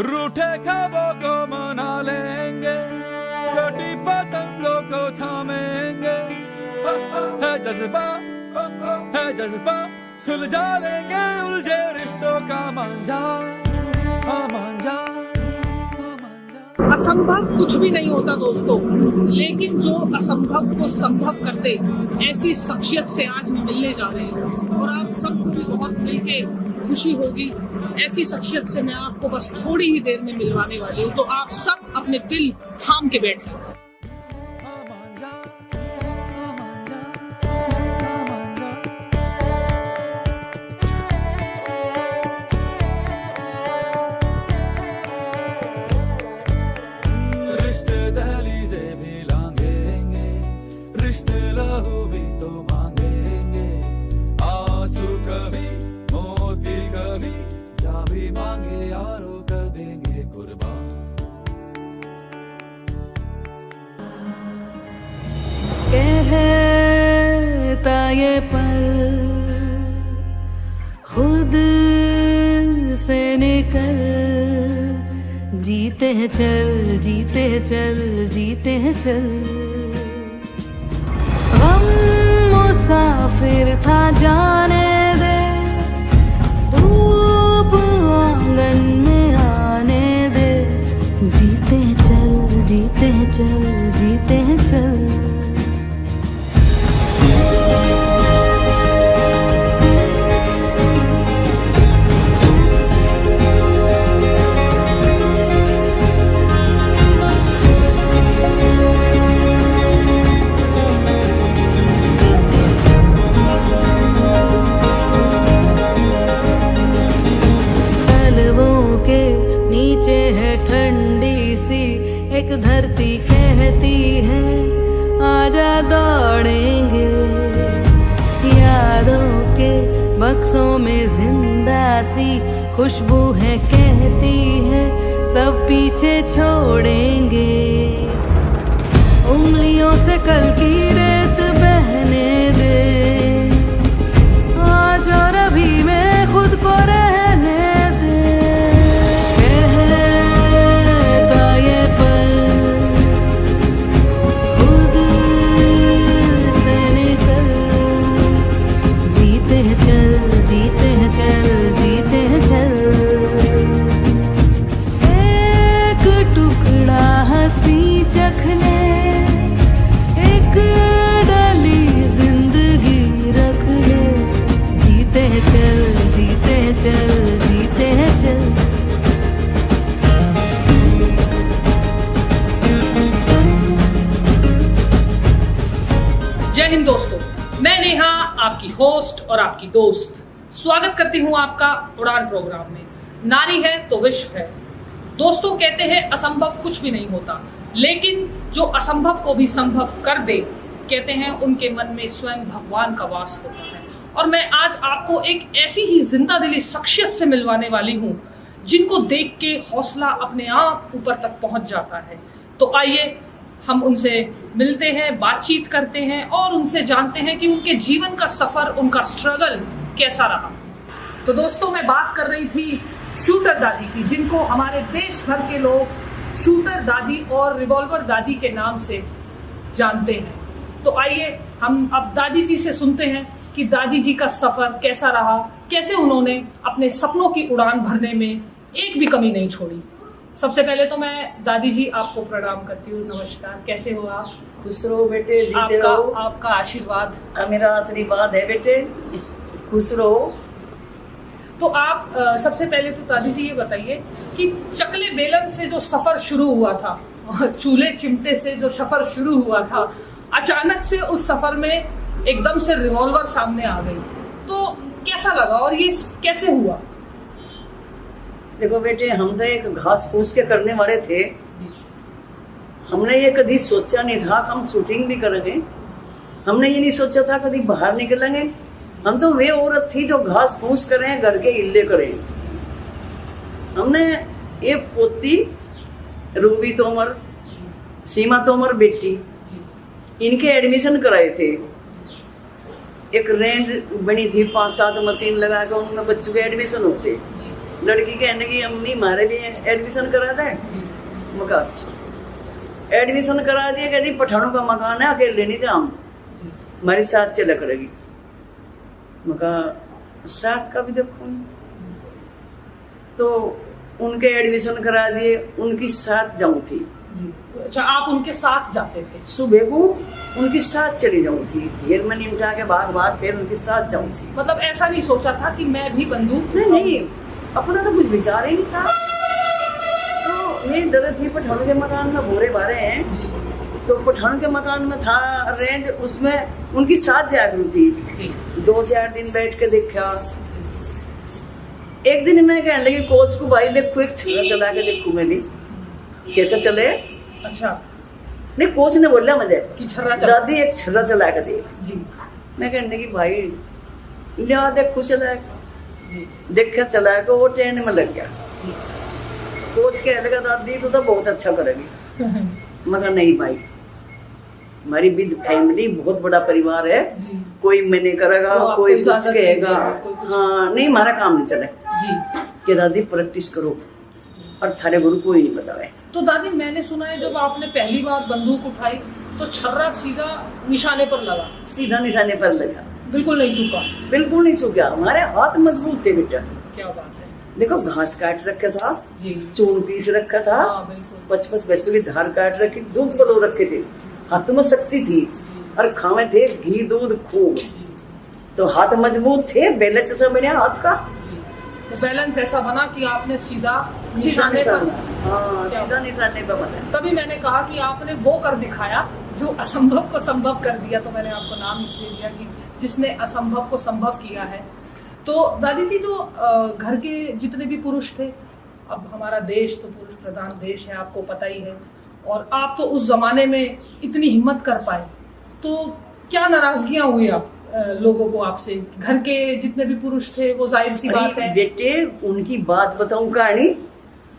रूठे ख्वाबों को मना लेंगे, छोटी पतंगों को थामेंगे। है जज्बा सुलझा लेंगे उलझे रिश्तों का मांझा, मांझा। असंभव कुछ भी नहीं होता दोस्तों, लेकिन जो असंभव को संभव करते ऐसी शख्सियत से आज हम मिलने जा रहे हैं और आप सबको भी बहुत मिलके खुशी होगी। ऐसी शख्सियत से मैं आपको बस थोड़ी ही देर में मिलवाने वाली हूँ, तो आप सब अपने दिल थाम के बैठे। कहता ये पल खुद से निकल, जीते हैं चल, जीते हैं चल, जीते हैं चल। गम मुसाफिर था जाने दे, धूप आंगन में आने दे, जीते हैं चल, जीते हैं चल, जीते हैं चल। नीचे है ठंडी सी एक धरती, कहती है आजा दौड़ेंगे। यादों के बक्सों में जिंदा सी खुशबू है, कहती है सब पीछे छोड़ेंगे। उंगलियों से कल की रेत बहने दे, आज और अभी में खुद को रहने दे। जय हिंद दोस्तों, मैं नेहा आपकी होस्ट और आपकी दोस्त स्वागत करती हूँ आपका उड़ान प्रोग्राम में। नारी है तो विश्व है। दोस्तों, कहते हैं असंभव कुछ भी नहीं होता, लेकिन जो असंभव को भी संभव कर दे, कहते हैं उनके मन में स्वयं भगवान का वास होता है। और मैं आज आपको एक ऐसी ही जिंदा दिली शख्सियत से मिलवाने वाली हूँ जिनको देख के हौसला अपने आप ऊपर तक पहुंच जाता है। तो आइए हम उनसे मिलते हैं, बातचीत करते हैं और उनसे जानते हैं कि उनके जीवन का सफर, उनका स्ट्रगल कैसा रहा। तो दोस्तों, मैं बात कर रही थी शूटर दादी की, जिनको हमारे देश भर के लोग शूटर दादी और रिवॉल्वर दादी के नाम से जानते हैं। तो आइए हम अब दादी जी से सुनते हैं कि दादी जी का सफर कैसा रहा, कैसे उन्होंने अपने सपनों की उड़ान भरने में एक भी कमी नहीं छोड़ी। सबसे पहले तो मैं दादी जी आपको प्रणाम करती हूँ। नमस्कार, कैसे हो आप? खुश रहो बेटे, जीते रहो। आपका आशीर्वाद मेरा आशीर्वाद है बेटे, खुश रहो। तो आप सबसे पहले तो दादी जी ये बताइए कि चकले बेलन से जो सफर शुरू हुआ था, चूल्हे चिमटे से जो सफर शुरू हुआ था, अचानक से उस सफर में एकदम से रिवॉल्वर सामने आ गई, तो कैसा लगा और ये कैसे हुआ? देखो बेटे, हम तो एक घास फूस के करने वाले थे। हमने ये कभी सोचा नहीं था कि हम शूटिंग भी करेंगे। हमने ये नहीं सोचा था कभी बाहर निकलेंगे। हम तो वे औरत थी जो घास फूस करें, घर के इल्ले करें। हमने ये पोती रूबी तोमर, सीमा तोमर बेटी, इनके एडमिशन कराए थे। एक रेंज बनी थी, 5-7 मशीन लगा कर उनमें बच्चों के एडमिशन होते। लड़की कहने की अम्मी हमारे भी एडमिशन करा दे। जी मकान एडमिशन करा दिया, कहती पठानों का मकान है, अकेले नहीं जाऊँ, जी हमारे साथ चला करेगी। मका साथ का भी देखो, तो उनके एडमिशन करा दिए, उनकी साथ जाऊँ थी। जी। अच्छा, आप उनके साथ जाते थे? सुबह को उनके साथ चली जाऊँ थी, घेर में निमटा के बाद फिर उनके साथ जाऊँ थी। मतलब ऐसा नहीं सोचा था कि मैं भी बंदूक? नहीं, अपना तो कुछ विचार ही नहीं था। तो ये डर थी, पठानों के मकान में भोरे बारे हैं, जी तो पठानों के मकान में था रेंज, उसमें उनकी साथ जागरूक थी। जी 2 से 8 दिन बैठ के देखा। एक दिन मैं कहने लगी कोच को, भाई देखो एक छल्ला चला के देखू मैं भी कैसा चले। अच्छा, नहीं, कोच ने बोला मुझे कि छर्रा चला? दादी एक छल्ला चला के दे। जी मैं कहने लगी भाई लिया देखो चला, जी देखा चला के वो ट्रेन में लग गया। जी कोच कहने लगा दादी तू तो बहुत अच्छा करेगी। मगर नहीं भाई, हमारी बिग फैमिली, बहुत बड़ा परिवार है, जी कोई मैंने करेगा, तो आपको कोई कुछ इजाजत नहीं कहेगा। देगा, कोई कुछ- हाँ नहीं, हमारा काम नहीं चले जी। कि दादी प्रैक्टिस करो और थारे गुरु कोई नहीं बतावे। तो दादी, मैंने सुना है जब आपने पहली बार बंदूक उठाई तो छर्रा सीधा निशाने पर लगा? सीधा निशाने पर लगा, बिल्कुल नहीं चुका? बिल्कुल नहीं चूका। हमारे हाथ मजबूत थे बेटा। क्या बात है। देखो घास काट रखा था, जी चून पीस रखा था, हाँ बिल्कुल। 55 पैसों की धार काट रखी, दूध बलो रखे थे, हाथ में शक्ति थी और खावे थे घी दूध खूब। तो हाथ मजबूत थे, बैलेंस जैसा बने हाथ का, जी, तो बैलेंस ऐसा बना कि आपने सीधा सीधा निशाने पर। निशाना। हाँ, क्या सीधा निशाने पर बना। तभी मैंने कहा कि आपने वो कर दिखाया जो असंभव को संभव कर दिया। तो मैंने आपको नाम इसलिए दिया कि जिसने असंभव को संभव किया है। तो दादी जी, जो घर के जितने भी पुरुष थे, अब हमारा देश तो पुरुष प्रधान देश है, आपको पता ही है, और आप तो उस जमाने में इतनी हिम्मत कर पाए, तो क्या नाराजगियां हुई आप लोगों को आपसे? घर के जितने भी पुरुष थे, वो जाहिर सी बात है। बेटे उनकी बात बताऊं कहानी,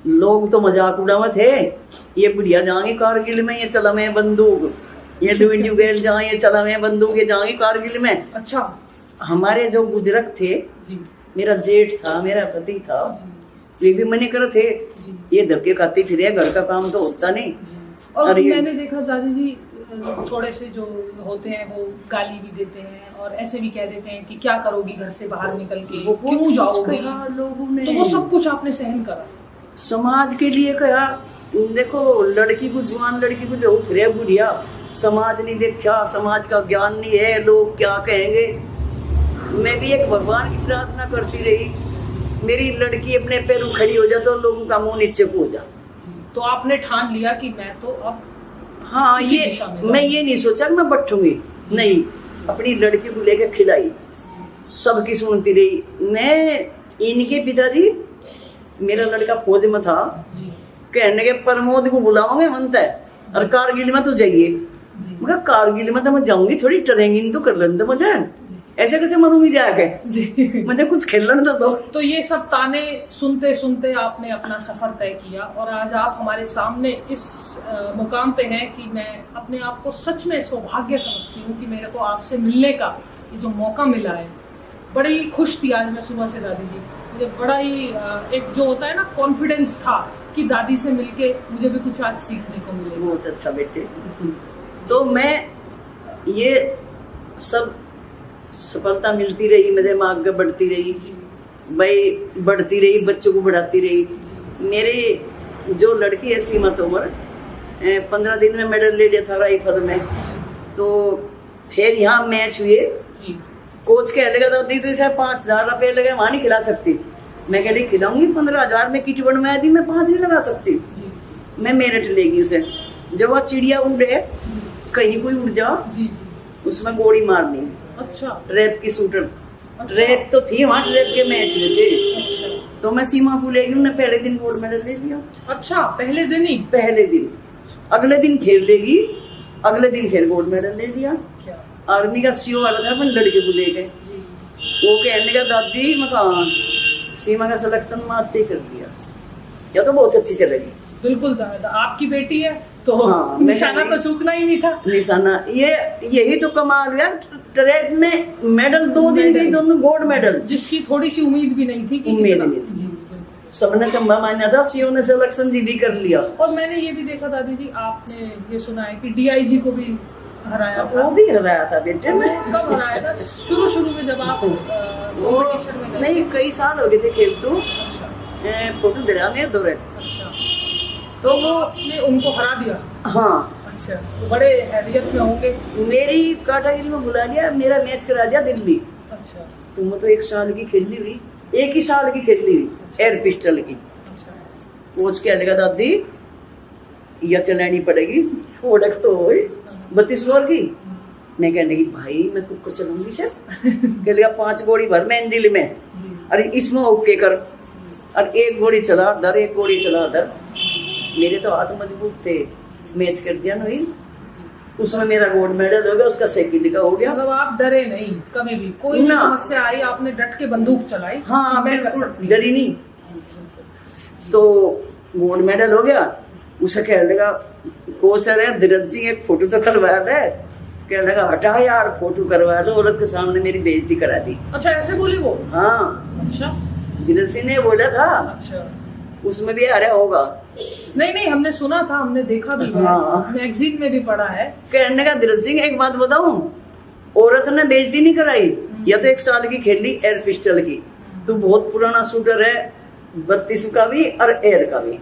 लोग तो मजाक उड़ावे थे, ये बुढ़िया जाएंगे कारगिल में, ये चला में बंदूक, ये डुइंडू गेल जाए, ये चला में बंदूक, ये जाएंगे कारगिल में। अच्छा हमारे जो बुजुर्ग थे, जी मेरा जेठ था, मेरा पति था, जी ये भी मने करे थे, जी ये धक्के खाते फिरे, घर का काम तो होता नहीं। जी। और और ये- मैंने देखा दादी जी, थोड़े से जो होते हैं वो गाली भी देते हैं और ऐसे भी कह देते हैं कि क्या करोगी घर से बाहर निकल के, क्यों जाओगी? कहा लोगों ने, तो वो सब कुछ आपने सहन करा? समाज के लिए कहा। देखो लड़की को, जवान लड़की को जो फिरे बुढ़िया, समाज नहीं देखा, समाज का ज्ञान नहीं है, लोग क्या कहेंगे। मैं भी एक भगवान की प्रार्थना करती रही, मेरी लड़की अपने पैरों खड़ी हो जाए तो लोगों का मुंह नीचे को हो जा। तो आपने ठान लिया कि मैं तो अब हाँ, इसी ये दिशा में मैं ये नहीं सोचा कि मैं बटूंगी, नहीं, अपनी लड़की को लेकर खिलाई, सबकी सुनती रही। मैं इनके पिताजी, मेरा लड़का फौज में था, जी कहने के प्रमोद को बुलाओगे मनता है और कारगिल में तो जाइए। जी मैं कारगिल में तो मैं जाऊंगी, थोड़ी ट्रेनिंग तो कर लेते मुझे, ऐसे कैसे मरूंगी जाके, जी। मुझे कुछ खेलने तो दो। तो ये सब ताने सुनते सुनते आपने अपना सफर तय किया और आज आप हमारे सामने इस मुकाम पे हैं कि मैं अपने आप को सच में सौभाग्य समझती हूँ कि मेरे को आपसे मिलने का ये जो मौका मिला है। बड़ी खुश थी आज मैं सुबह से दादी जी, मुझे बड़ा ही एक जो होता है ना कॉन्फिडेंस था कि दादी से मिलके मुझे भी कुछ आज सीखने को मिलेगा। बहुत अच्छा बेटे। तो मैं ये सब सफलता मिलती रही, मुझे मैं आगे बढ़ती रही, भाई बढ़ती रही, बच्चों को बढ़ाती रही। मेरे जो लड़की है सीमा तोमर, 15 दिन में मेडल ले लिया था राइफल में। तो फिर यहाँ मैच हुए, जी कोच कह लगा था दी तो 5,000 रुपये लगे, वहां नहीं खिला सकती। मैं कह रही खिलाऊंगी, 15,000 में किट बनवाया थी, मैं 5 नहीं लगा सकती। जी मैं मेरिट लेगी उसे। जब वो चिड़िया उड़े, कहीं कोई उड़ जा, जी उसमें गोली मारनी, अच्छा ट्रैप की शूटर। अच्छा। ट्रैप तो थी वहाँ, ट्रैप के मैच में थे। अच्छा तो मैं सीमा को ले गई, उन्हें पहले दिन गोल्ड मेडल ले लिया, अच्छा, पहले दिन ही? पहले दिन। अगले दिन फिर लेगी, अगले दिन फिर गोल्ड मेडल ले लिया। क्या? आर्मी का सीओ वाला था, अपन लड़के को ले गए। वो कहने का दादी मकान सीमा का सिलेक्शन मारते ही कर दिया, या तो बहुत अच्छी चलेगी। बिल्कुल दादा, आपकी बेटी है तो हाँ, निशाना तो चूकना ही नहीं था। निशाना यही तो कमाल हुआ, ट्रैक में मेडल 2 दिन गई, दोनों गोल्ड मेडल। जिसकी थोड़ी सी उम्मीद भी नहीं थी कि उम्मीद कितना- नहीं थी। जी, सबने चंबा मान्या था, सीओ ने सिलेक्शन भी कर लिया। और मैंने ये भी देखा दादी जी, आपने ये सुना है कि डीआईजी को भी हराया था। वो भी हराया था बेटे वो में। कब हराया था? शुरू में जब आप कंपटीशन में गए? नहीं, कई साल हो गए थे खेलते। अच्छा फोटो दरा में दौरे, अच्छा, तो वो आपने उनको हरा दिया? हाँ अच्छा, तो बड़े हैरियत में होंगे। मेरी कैटेगरी में बुला लिया, मेरा मैच करा दिया दिल्ली। अच्छा तुम तो 1 साल की खेली हुई, 1 ही साल की खेली हुई, एयर पिस्टल की। अच्छा, कोच कह लगा दादी या चलानी पड़ेगी, फोड़क तो हो 32 ओवर की। मैं कहने लगी भाई मैं कुकर चलाऊंगी सर। कह लगा 5 गोली भर मैं दिल में, अरे इसमें ओके कर, और 1 गोली चला दर, 1 गोली चला दर। मेरे तो हाथ मजबूत थे, मैच कर दिया नहीं, उसमें मेरा गोल्ड मेडल हो गया, उसका सेकंड का हो गया। मतलब आप डरे नहीं कभी भी? कोई भी ना। समस्या आई आपने डट के बंदूक चलाई? हाँ मैं कर बिल्कुल सकती डरी नहीं। तो गोल्ड मेडल हो गया। उसे कह लगा को सर है धीरज सिंह एक फोटो तो करवा दे। कह लगा हटा यार फोटो करवा लो, औरत के सामने मेरी बेइज्जती करा दी। अच्छा, ऐसे बोली वो? हाँ अच्छा धीरज सिंह ने बोला था, अच्छा, उसमें भी अरे होगा। नहीं हमने सुना था, हमने देखा भी है, हाँ। मैगजीन में भी पढ़ा है। कहने का धीरज सिंह एक बात बताऊं, औरत ने बेइज्जती नहीं कराई, या तो 1 साल की खेली एयर पिस्टल की, तू बहुत पुराना शूटर है, 32 का भी और एयर का भी,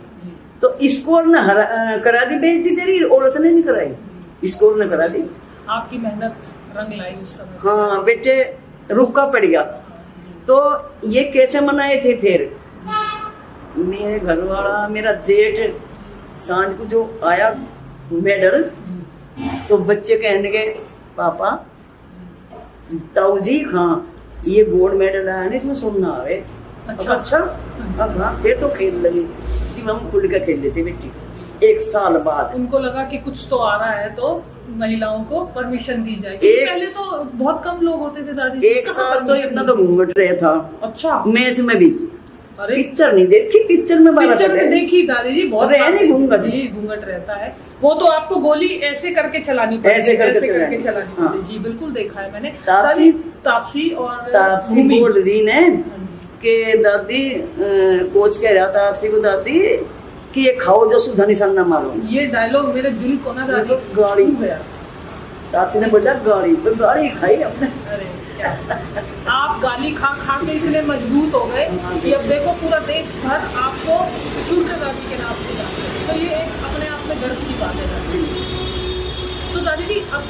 तो स्कोर ने करा दी बेइज्जती तेरी, औरत ने नहीं कराई, स्कोर ने करा दी। आपकी मेहनत रंग लाई उस समय। हाँ बेटे रुका पड़ गया। तो ये कैसे मनाए थे फिर, मेरे घर वाला मेरा जेठ सांझ को जो आया मेडल, तो बच्चे कहने के पापा ताऊ जी हाँ ये गोल्ड मेडल आया ना, इसमें सुनना आवे। अच्छा अब हाँ फिर तो खेल लगी जी, हम खुल कर खेल लेते बेटी। 1 साल बाद उनको लगा कि कुछ तो आ रहा है, तो महिलाओं को परमिशन दी जाएगी। पहले तो बहुत कम लोग होते थे दादी। 1 साल तो इतना तो घूंघट रहा था। अच्छा, मैच में भी। अरे पिक्चर नहीं देखी, पिक्चर में देखी दादी जी, बहुत नहीं घूंघट जी घूंघट रहता है। वो तो आपको गोली ऐसे करके चलानी पड़ती, ऐसे करके चलानी हाँ। पड़ती। जी बिल्कुल देखा है मैंने। तापसी बोल रही ने कि दादी कोच कह रहा था आपसी को दादी कि ये खाओ जो सुधा निशान ना मारो। ये डायलॉग मेरे दिल को ना दादी गाड़ी छू गया। तापसी ने बोला गाड़ी, तो गाड़ी खाई हमने। अरे क्या आप गाली खा खा के इतने मजबूत हो गए कि अब देखो पूरा देश भर आपको शूटर दादी के नाम से जानते हैं। तो ये एक अपने आप में गर्व की बात है दादी। तो दादी जी अब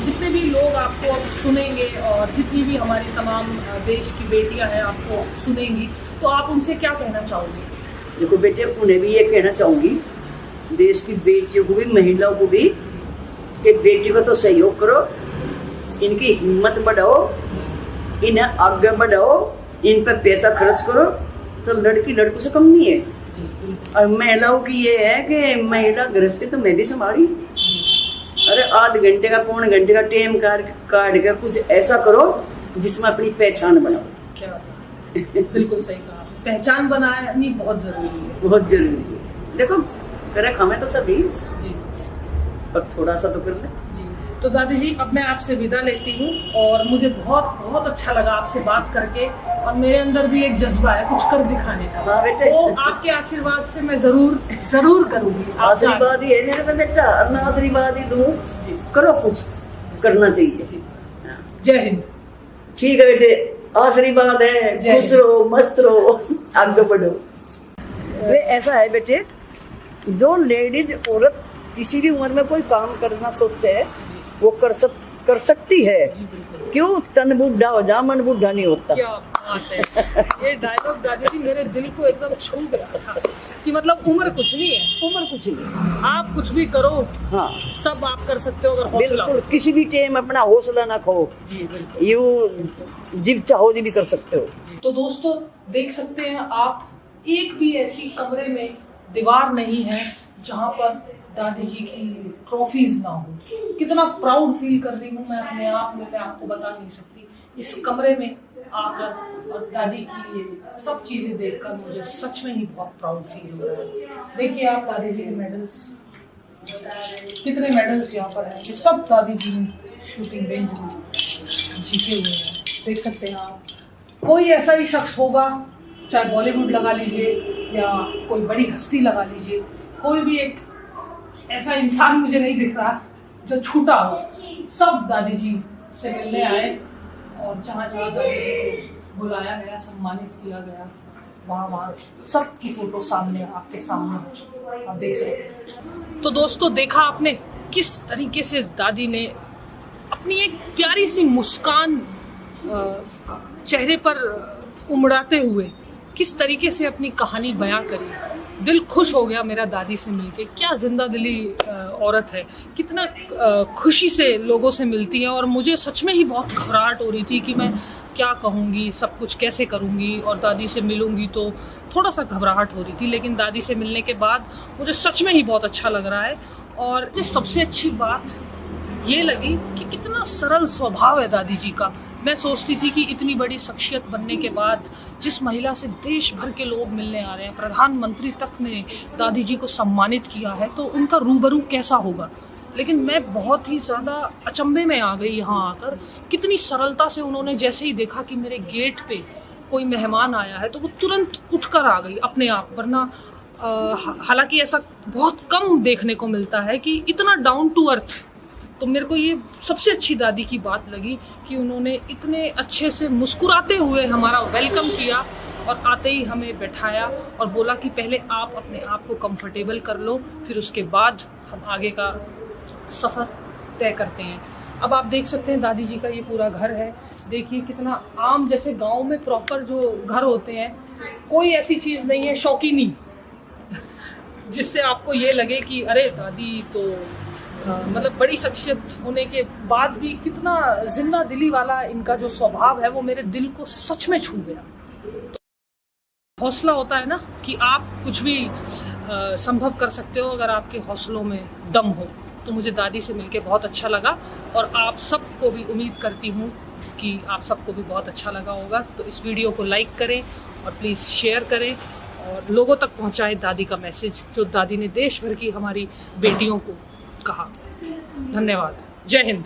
जितने भी लोग आपको अब सुनेंगे और जितनी भी हमारी तमाम देश की बेटियां हैं आपको सुनेंगी, तो आप उनसे क्या कहना चाहोगे? देखो बेटे उन्हें भी ये कहना चाहूंगी, देश की बेटियों को भी महिलाओं को भी, कि बेटी को तो सहयोग करो, इनकी हिम्मत बढ़ाओ, इन्हें आगे बढ़ाओ, इन पर पैसा खर्च करो, तो लड़की लड़कों से कम नहीं है। और महिलाओं की ये है कि महिला गृहस्थी तो मैं भी संभाली, अरे आध घंटे का पौने घंटे का टाइम काट कर कुछ ऐसा करो जिसमें अपनी पहचान बनाओ। क्या बिल्कुल सही कहा, पहचान बनानी बहुत जरूरी है। बहुत जरूरी है। देखो करे हमें तो सभी जी, पर थोड़ा सा तो कर ले। जी तो दादी जी अब मैं आपसे विदा लेती हूँ, और मुझे बहुत बहुत अच्छा लगा आपसे बात करके, और मेरे अंदर भी एक जज्बा है कुछ कर दिखाने का। हाँ बेटे, वो आपके आशीर्वाद से मैं जरूर करूंगी। आशीर्वाद ही है मेरे पे बेटा, अन्ना आशीर्वाद ही दूं, करो कुछ करना चाहिए। जय हिंद। ठीक है बेटे, आशीर्वाद है, खुश रहो मस्त रहो आगे बढ़ो। वे ऐसा है बेटे, जो लेडीज औरत किसी भी उम्र में कोई काम करना सोचे वो कर सकती है। क्यों? तन बुढ़ा हो जा मन बुढ़ा नहीं होता। क्या बात है, ये डायलॉग दादी जी मेरे दिल को एकदम छू गया था कि मतलब उम्र कुछ नहीं है, उम्र कुछ नहीं, आप कुछ भी करो, हाँ सब आप कर सकते हो अगर हौसला हो। बिल्कुल, किसी भी टाइम अपना हौसला ना खो, जी बिल्कुल, यू जिब चाहो जी भी कर सकते हो। तो दोस्तों देख सकते हैं आप, एक भी ऐसी कमरे में दीवार नहीं है जहाँ पर दादी जी की ट्रॉफीज ना हो। कितना प्राउड फील कर रही हूँ मैं अपने आप में, मैं आपको बता नहीं सकती। इस कमरे में आकर और दादी की ये सब चीजें देखकर मुझे सच में ही बहुत प्राउड फील हो रहा है। देखिए आप दादी जी के मेडल्स, कितने मेडल्स यहाँ पर हैं, ये सब दादी जी शूटिंग रेंज में जीते हुए हैं। देख सकते हैं आप, कोई ऐसा ही शख्स होगा, चाहे बॉलीवुड लगा लीजिए या कोई बड़ी हस्ती लगा लीजिए, कोई भी एक ऐसा इंसान मुझे नहीं दिख रहा जो छूटा हो। सब दादी जी से मिलने आए और जहाँ जहाँ दादी जी को बुलाया गया, सम्मानित किया गया, वहाँ सबकी फोटो सामने, आपके सामने आप देख सकते हैं। तो दोस्तों, देखा आपने किस तरीके से दादी ने अपनी एक प्यारी सी मुस्कान चेहरे पर उमड़ाते हुए किस तरीके से अपनी कहानी बयां करी। दिल खुश हो गया मेरा दादी से मिलके। क्या जिंदा दिली औरत है, कितना खुशी से लोगों से मिलती है। और मुझे सच में ही बहुत घबराहट हो रही थी कि मैं क्या कहूँगी, सब कुछ कैसे करूँगी, और दादी से मिलूँगी तो थोड़ा सा घबराहट हो रही थी। लेकिन दादी से मिलने के बाद मुझे सच में ही बहुत अच्छा लग रहा है। और सबसे अच्छी बात ये लगी कि कितना सरल स्वभाव है दादी जी का। मैं सोचती थी कि इतनी बड़ी शख्सियत बनने के बाद जिस महिला से देश भर के लोग मिलने आ रहे हैं, प्रधानमंत्री तक ने दादी जी को सम्मानित किया है, तो उनका रूबरू कैसा होगा। लेकिन मैं बहुत ही ज़्यादा अचंभे में आ गई यहाँ आकर। कितनी सरलता से उन्होंने जैसे ही देखा कि मेरे गेट पे कोई मेहमान आया है तो वो तुरंत उठकर आ गई अपने आप। वरना हालांकि ऐसा बहुत कम देखने को मिलता है कि इतना डाउन टू अर्थ। तो मेरे को ये सबसे अच्छी दादी की बात लगी कि उन्होंने इतने अच्छे से मुस्कुराते हुए हमारा वेलकम किया और आते ही हमें बैठाया और बोला कि पहले आप अपने आप को कंफर्टेबल कर लो, फिर उसके बाद हम आगे का सफ़र तय करते हैं। अब आप देख सकते हैं दादी जी का ये पूरा घर है। देखिए कितना आम, जैसे गांव में प्रॉपर जो घर होते हैं, कोई ऐसी चीज़ नहीं है शौकीनी जिससे आपको ये लगे कि अरे दादी तो मतलब बड़ी शख्सियत होने के बाद भी कितना जिंदा दिली वाला इनका जो स्वभाव है वो मेरे दिल को सच में छू गया। तो हौसला होता है ना कि आप कुछ भी संभव कर सकते हो अगर आपके हौसलों में दम हो। तो मुझे दादी से मिलके बहुत अच्छा लगा और आप सबको भी उम्मीद करती हूँ कि आप सबको भी बहुत अच्छा लगा होगा। तो इस वीडियो को लाइक करें और प्लीज़ शेयर करें और लोगों तक पहुँचाएं दादी का मैसेज, जो दादी ने देश भर की हमारी बेटियों को कहा। धन्यवाद। जय हिंद।